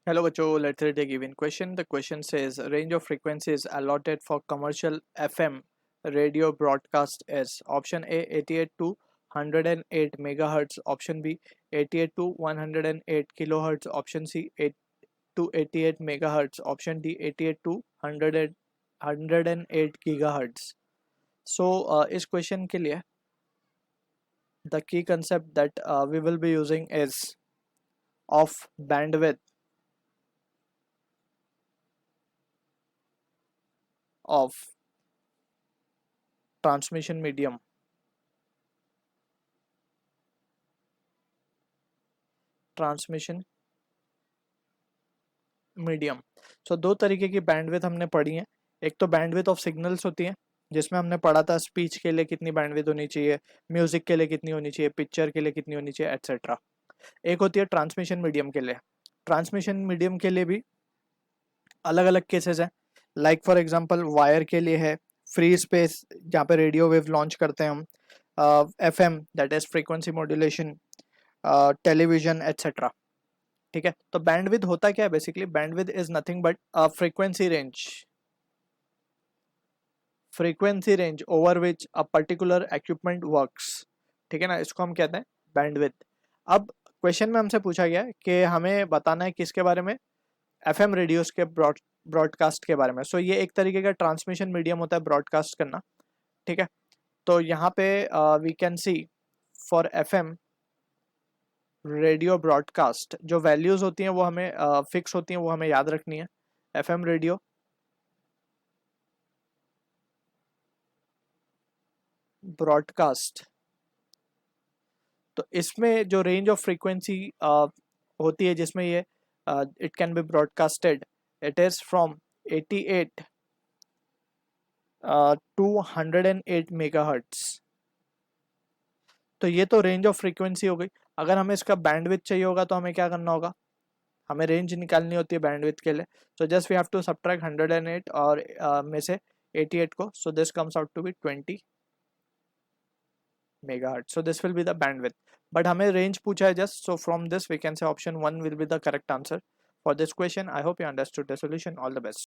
Hello बच्चों, let's read a given question. The question says range of frequencies allotted for commercial FM radio broadcast is option A 88 to 108 megahertz, option B 88 to 108 kilohertz, option C 8 to 88 megahertz, option D 88 to 108 gigahertz. So इस question के लिए the key concept that we will be using is of bandwidth of transmission medium. Transmission medium. So दो तरीके की bandwidth हमने पढ़ी है। एक तो बैंडविथ ऑफ सिग्नल्स होती है जिसमें हमने पढ़ा था स्पीच के लिए कितनी बैंडविथ होनी चाहिए, म्यूजिक के लिए कितनी होनी चाहिए, पिक्चर के लिए कितनी होनी चाहिए, एटसेट्रा। एक होती है ट्रांसमिशन मीडियम के लिए। ट्रांसमिशन मीडियम के लिए भी अलग अलग केसेस हैं। लाइक फॉर एग्जांपल वायर के लिए है फ्री स्पेस जहाँ पे रेडियो वेव लॉन्च करते हैं हम, FM that is frequency modulation, television etcetera. ठीक है, तो बैंडविड्थ होता क्या है basically? Bandwidth is nothing but frequency range over which a particular equipment works. ठीक है ना, इसको हम कहते हैं बैंडविड्थ। अब क्वेश्चन में हमसे पूछा गया है कि हमें बताना है किसके बारे में? एफएम रेडियोस के ब्रॉडकास्ट के बारे में। सो ये एक तरीके का ट्रांसमिशन मीडियम होता है ब्रॉडकास्ट करना। ठीक है, तो यहाँ पे we can see for FM radio broadcast जो वैल्यूज होती हैं वो हमें फिक्स होती हैं, वो हमें याद रखनी है। एफएम रेडियो ब्रॉडकास्ट, तो इसमें जो रेंज ऑफ फ्रीक्वेंसी होती है जिसमें ये it can be broadcasted, it is from 88 to 108 megahertz. तो ये तो रेंज ऑफ फ्रीक्वेंसी हो गई। अगर हमें इसका बैंडविड्थ चाहिए होगा तो हमें क्या करना होगा? हमें रेंज निकालनी होती है बैंडविड्थ के लिए। So just we have to subtract 108 और में से 88 को, so this comes out to be 20 megahertz. So this will be the bandwidth. But हमें range पूछा है just, so from this we can say option 1 will be the correct answer for this question. I hope you understood the solution. All the best.